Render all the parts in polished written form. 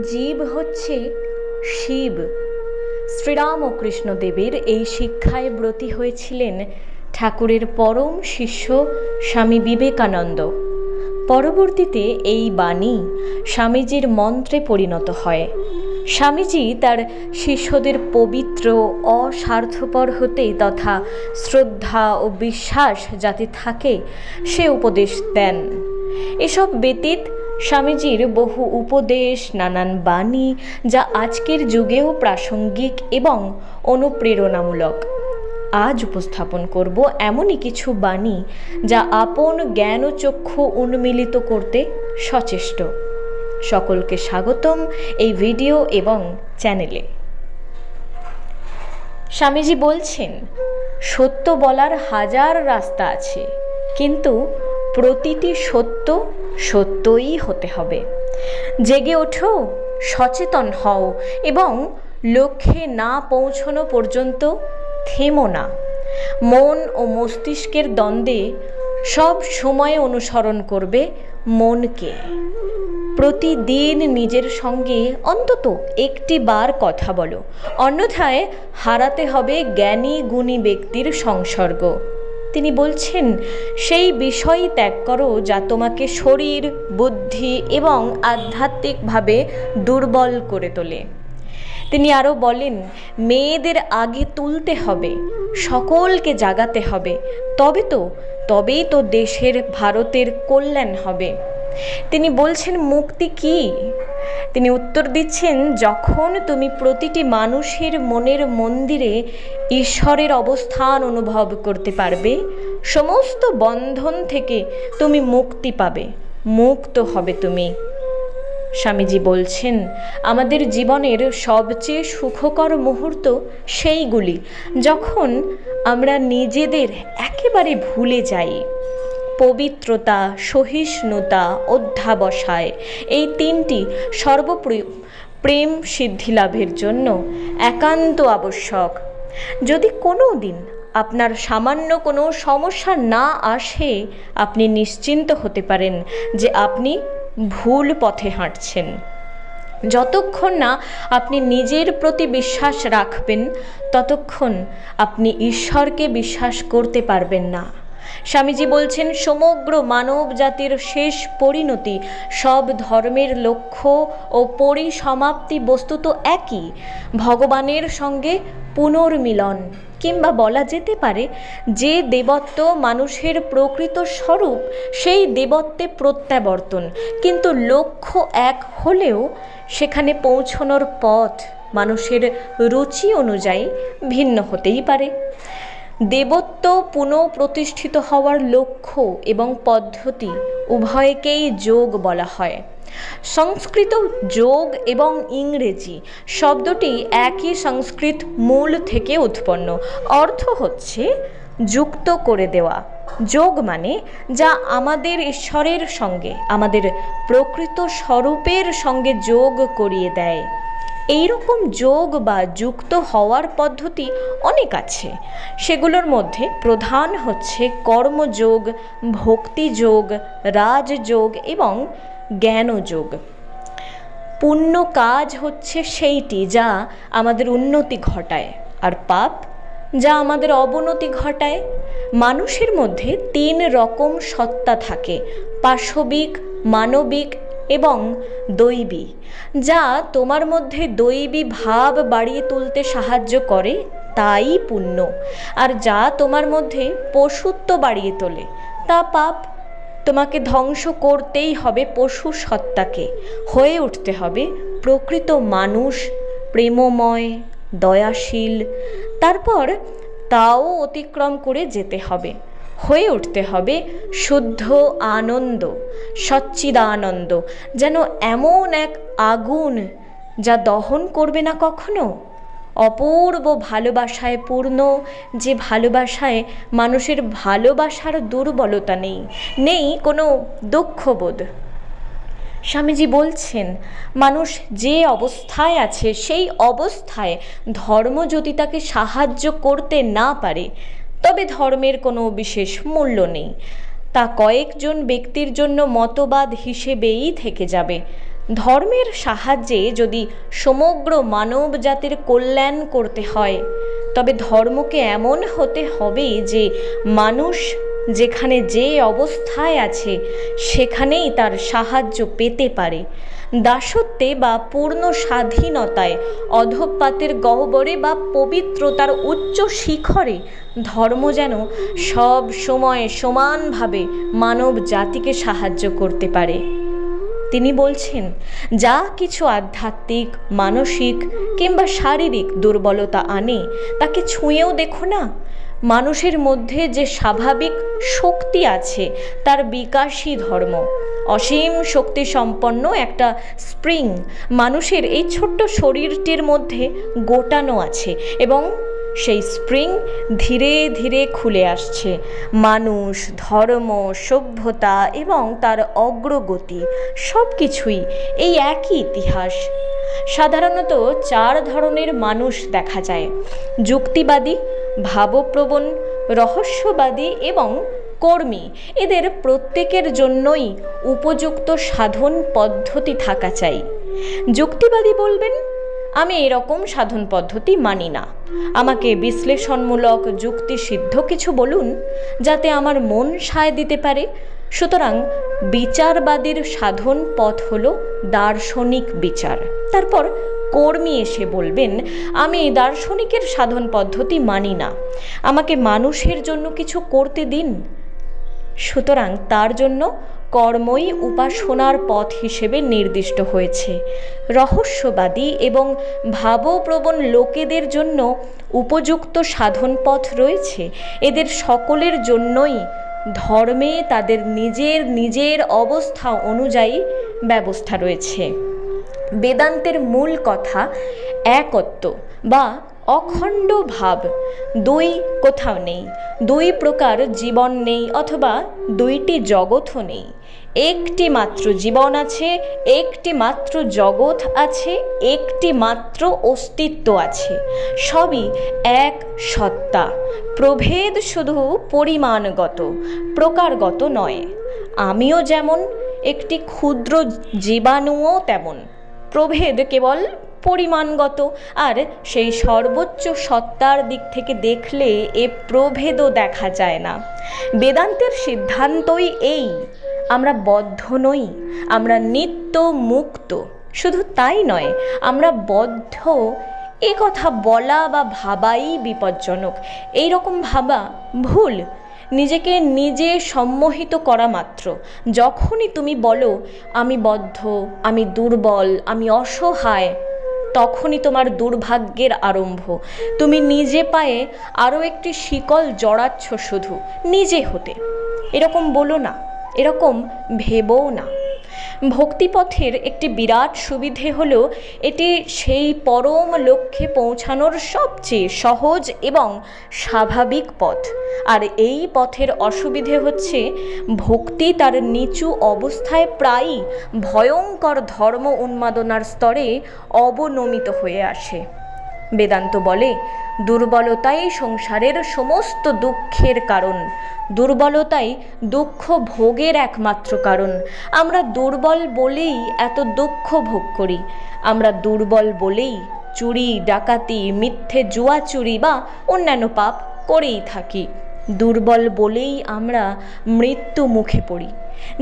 জীব হচ্ছে শিব। শ্রীরাম ও কৃষ্ণদেবের এই শিক্ষায় ব্রতী হয়েছিলেন ঠাকুরের পরম শিষ্য স্বামী বিবেকানন্দ। পরবর্তীতে এই বাণী স্বামীজির মন্ত্রে পরিণত হয়। স্বামীজি তার শিষ্যদের পবিত্র, অস্বার্থপর হতে তথা শ্রদ্ধা ও বিশ্বাস যাতে থাকে সে উপদেশ দেন। এসব ব্যতীত স্বামীজির বহু উপদেশ, নানান বাণী যা আজকের যুগেও প্রাসঙ্গিক এবং অনুপ্রেরণামূলক। আজ উপস্থাপন করব এমনই কিছু বাণী যা আপন জ্ঞান ও চক্ষু উন্মিলিত করতে সচেষ্ট। সকলকে স্বাগতম এই ভিডিও এবং চ্যানেলে। স্বামীজি বলছেন, সত্য বলার হাজার রাস্তা আছে, কিন্তু প্রতিটি সত্য সত্যই হতে হবে। জেগে ওঠো, সচেতন হও এবং লক্ষ্যে না পৌঁছানো পর্যন্ত থেমো না। মন ও মস্তিষ্কের দ্বন্দ্বে সব সময় অনুসরণ করবে মনকে। প্রতিদিন নিজের সঙ্গে অন্তত একটি বার কথা বলো, অন্যথায় হারাতে হবে জ্ঞানী গুণী ব্যক্তির সংসর্গ। তিনি বলছেন, সেই বিষয় ত্যাগ করো যা তোমাকে শরীর, বুদ্ধি এবং আধ্যাত্মিকভাবে দুর্বল করে তোলে। তিনি আরও বলেন, মেয়েদের আগে তুলতে হবে, সকলকে জাগাতে হবে, তবেই তো দেশের, ভারতের কল্যাণ হবে। তিনি বলছেন, মুক্তি কি? তিনি উত্তর দিচ্ছেন, যখন তুমি প্রতিটি মানুষের মনের মন্দিরে ঈশ্বরের অবস্থান অনুভব করতে পারবে, সমস্ত বন্ধন থেকে তুমি মুক্তি পাবে, মুক্ত হবে তুমি। স্বামীজি বলছেন, আমাদের জীবনের সবচেয়ে সুখকর মুহূর্ত সেইগুলি যখন আমরা নিজেদের একেবারে ভুলে যাই। পবিত্রতা, সহিষ্ণুতা, অধ্যাবসায়, এই তিনটি প্রেম সিদ্ধি লাভের জন্য একান্ত আবশ্যক। যদি কোনো দিন আপনার সামান্য কোনো সমস্যা না আসে, আপনি নিশ্চিন্ত হতে পারেন যে আপনি ভুল পথে হাঁটছেন। যতক্ষণ না আপনি নিজের প্রতি বিশ্বাস রাখবেন, ততক্ষণ আপনি ঈশ্বরকে বিশ্বাস করতে পারবেন না। স্বামীজি বলছেন, সমগ্র মানব জাতির শেষ পরিণতি, সব ধর্মের লক্ষ্য ও পরিসমাপ্তি বস্তুত একই, ভগবানের সঙ্গে পুনর্মিলন, কিংবা বলা যেতে পারে যে দেবত্ব মানুষের প্রকৃত স্বরূপ, সেই দেবত্বে প্রত্যাবর্তন। কিন্তু লক্ষ্য এক হলেও সেখানে পৌঁছানোর পথ মানুষের রুচি অনুযায়ী ভিন্ন হতেই পারে। দেবত্ব পুনঃপ্রতিষ্ঠিত হওয়ার লক্ষ্য এবং পদ্ধতি উভয়কেই যোগ বলা হয়। সংস্কৃত যোগ এবং ইংরেজি শব্দটি একই সংস্কৃত মূল থেকে উৎপন্ন। অর্থ হচ্ছে যুক্ত করে দেওয়া। যোগ মানে যা আমাদের ঈশ্বরের সঙ্গে, আমাদের প্রকৃত স্বরূপের সঙ্গে যোগ করিয়ে দেয়। এইরকম যোগ বা যুক্ত হওয়ার পদ্ধতি অনেক আছে। সেগুলোর মধ্যে প্রধান হচ্ছে কর্মযোগ, ভক্তিযোগ, রাজযোগ এবং জ্ঞানযোগ। পুণ্য কাজ হচ্ছে সেইটি যা আমাদের উন্নতি ঘটায়, আর পাপ যা আমাদের অবনতি ঘটায়। মানুষের মধ্যে 3 রকম সত্তা থাকে, পাশবিক, মানবিক এবং দৈবী। যা তোমার মধ্যে দৈবী ভাব বাড়িয়ে তুলতে সাহায্য করে তাই পুণ্য, আর যা তোমার মধ্যে পশুত্ব বাড়িয়ে তোলে তা পাপ। তোমাকে ধ্বংস করতেই হবে পশু সত্তাকে, হয়ে উঠতে হবে প্রকৃত মানুষ, প্রেমময়, দয়াশীল। তারপর তাও অতিক্রম করে যেতে হবে, হয়ে উঠতে হবে শুদ্ধ আনন্দ, সচ্চিদানন্দ, যেন এমন এক আগুন যা দহন করবে না কখনো। অপূর্ব ভালোবাসায় পূর্ণ, যে ভালোবাসায় মানুষের ভালোবাসার দুর্বলতা নেই কোনো দুঃখবোধ। স্বামীজি বলছেন, মানুষ যে অবস্থায় আছে সেই অবস্থায় ধর্ম যদি তাকে সাহায্য করতে না পারে, তবে ধর্মের কোনো বিশেষ মূল্য নেই। তা কয়েকজন ব্যক্তির জন্য মতবাদ হিসেবেই থেকে যাবে। ধর্মের সাহায্যে যদি সমগ্র মানব জাতির কল্যাণ করতে হয়, তবে ধর্মকে এমন হতে হবে যে মানুষ যেখানে যে অবস্থায় আছে সেখানেই তার সাহায্য পেতে পারে। দাসত্বে বা পূর্ণ স্বাধীনতায়, অধঃপাতের গহ্বরে বা পবিত্রতার উচ্চ শিখরে ধর্ম যেন সব সময় সমানভাবে মানব জাতিকে সাহায্য করতে পারে। তিনি বলছেন, যা কিছু আধ্যাত্মিক, মানসিক কিংবা শারীরিক দুর্বলতা আনে তাকে ছুঁয়েও দেখো না। মানুষের মধ্যে যে স্বাভাবিক শক্তি আছে তার বিকাশই ধর্ম। অসীম শক্তি সম্পন্ন একটা স্প্রিং মানুষের এই ছোট্ট শরীরটির মধ্যে গোটানো আছে এবং সেই স্প্রিং ধীরে ধীরে খুলে আসছে। মানুষ, ধর্ম, সভ্যতা এবং তার অগ্রগতি সব কিছুই এই একই ইতিহাস। সাধারণত 4 ধরনের মানুষ দেখা যায়: যুক্তিবাদী, ভাবপ্রবণ, রহস্যবাদী এবং কর্মী। এদের প্রত্যেকের জন্যই উপযুক্ত সাধন পদ্ধতি থাকা চাই। যুক্তিবাদী বলবেন, আমি এরকম সাধন পদ্ধতি মানি না, আমাকে বিশ্লেষণমূলক যুক্তিসিদ্ধ কিছু বলুন যাতে আমার মন সায় দিতে পারে। সুতরাং বিচারবাদীর সাধন পথ হলো দার্শনিক বিচার। তারপর কর্মী এসে বলবেন, আমি দার্শনিকের সাধন পদ্ধতি মানি না, আমাকে মানুষের জন্য কিছু করতে দিন। সুতরাং তার জন্য কর্মই উপাসনার পথ হিসেবে নির্দিষ্ট হয়েছে। রহস্যবাদী এবং ভাবপ্রবণ লোকেদের জন্য উপযুক্ত সাধন পথ রয়েছে। এদের সকলের জন্যই ধর্মে তাদের নিজের নিজের অবস্থা অনুযায়ী ব্যবস্থা রয়েছে। বেদান্তের মূল কথা একত্ব বা অখণ্ড ভাব। 2 কোথাও নেই, 2 প্রকার জীবন নেই, অথবা 2টি জগৎও নেই। একটি মাত্র জীবন আছে, একটি মাত্র জগৎ আছে, একটি মাত্র অস্তিত্ব আছে। সবই এক সত্তা। প্রভেদ শুধু পরিমাণগত, প্রকারগত নয়। আমিও যেমন, একটি ক্ষুদ্র জীবাণুও তেমন। প্রভেদ কেবল পরিমাণগত, আর সেই সর্বোচ্চ সত্তার দিক থেকে দেখলে এ প্রভেদও দেখা যায় না। বেদান্তের সিদ্ধান্তই এই, আমরা বদ্ধ নই, আমরা নিত্য মুক্ত। শুধু তাই নয়, আমরা বদ্ধ এ কথা বলা বা ভাবাই বিপজ্জনক। এই রকম ভাবা ভুল। নিজেকে নিজে সম্মোহিত করা মাত্র। যখনই তুমি বলো আমি বদ্ধ, আমি দুর্বল, আমি অসহায়, তখনই তোমার দুর্ভাগ্যের আরম্ভ। তুমি নিজে পায়ে আরও একটি শিকল জড়াচ্ছ শুধু নিজে হতে। এরকম বলো না, এরকম ভেবও না। ভক্তিপথের একটি বিরাট সুবিধে হলো এটি সেই পরম লক্ষ্যে পৌঁছানোর সবচেয়ে সহজ এবং স্বাভাবিক পথ। আর এই পথের অসুবিধে হচ্ছে ভক্তি তার নিচু অবস্থায় প্রায়ই ভয়ঙ্কর ধর্ম উন্মাদনার স্তরে অবনমিত হয়ে আসে। বেদান্ত বলে, দুর্বলতাই সংসারের সমস্ত দুঃখের কারণ। দুর্বলতাই দুঃখ ভোগের একমাত্র কারণ। আমরা দুর্বল বলেই এত দুঃখ ভোগ করি। আমরা দুর্বল বলেই চুরি, ডাকাতি, মিথ্যে জুয়াচুরি বা অন্যান্য পাপ করেই থাকি। দুর্বল বলেই আমরা মৃত্যু মুখে পড়ি।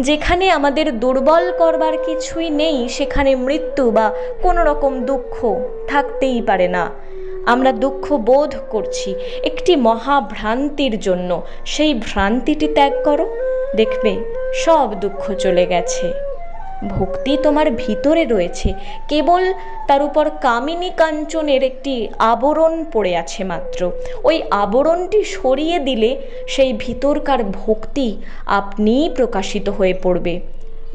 যেখানে আমাদের দুর্বল করবার কিছুই নেই সেখানে মৃত্যু বা কোনো রকম দুঃখ থাকতেই পারে না। আমরা দুঃখ বোধ করছি একটি মহাভ্রান্তির জন্য। সেই ভ্রান্তিটি ত্যাগ করো, দেখবে সব দুঃখ চলে গেছে। ভক্তি তোমার ভিতরে রয়েছে, কেবল তার উপর কামিনী কাঞ্চনের একটি আবরণ পড়ে আছে মাত্র। ওই আবরণটি সরিয়ে দিলে সেই ভিতরকার ভক্তি আপনিই প্রকাশিত হয়ে পড়বে।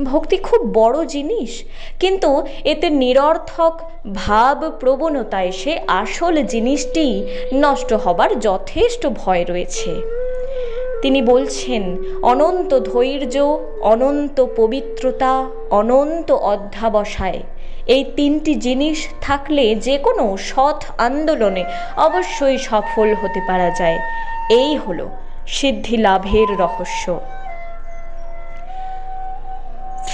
ভক্তি খুব বড় জিনিস, কিন্তু এতে নিরর্থক ভাব প্রবণতা এসে আসল জিনিসটি নষ্ট হবার যথেষ্ট ভয় রয়েছে। তিনি বলছেন, অনন্ত ধৈর্য, অনন্ত পবিত্রতা, অনন্ত অধ্যাবসায়, এই 3টি জিনিস থাকলে যে কোনো সৎ আন্দোলনে অবশ্যই সফল হতে পারা যায়। এই হলো সিদ্ধি লাভের রহস্য।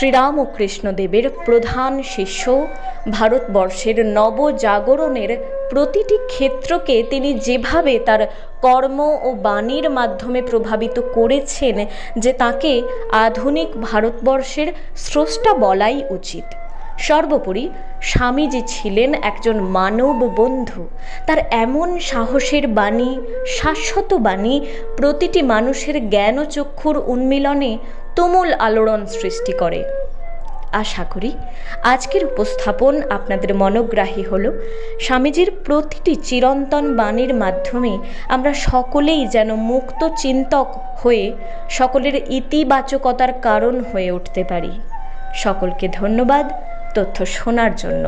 শ্রীরামকৃষ্ণদেবের প্রধান শিষ্য, ভারতবর্ষের নবজাগরণের প্রতিটি ক্ষেত্রকে তিনি যেভাবে তার কর্ম ও বাণীর মাধ্যমে প্রভাবিত করেছেন যে তাকে আধুনিক ভারতবর্ষের স্রষ্টা বলাই উচিত। সর্বোপরি স্বামীজি ছিলেন একজন মানব বন্ধু। তার এমন সাহসের বাণী, শাশ্বত বাণী প্রতিটি মানুষের জ্ঞানচক্ষুর উন্মিলনে তুমুল আলোড়ন সৃষ্টি করে। আশা করি আজকের উপস্থাপন আপনাদের মনোগ্রাহী হলো। স্বামীজির প্রতিটি চিরন্তন বাণীর মাধ্যমে আমরা সকলেই যেন মুক্ত চিন্তক হয়ে সকলের ইতিবাচকতার কারণ হয়ে উঠতে পারি। সকলকে ধন্যবাদ তথ্য শোনার জন্য।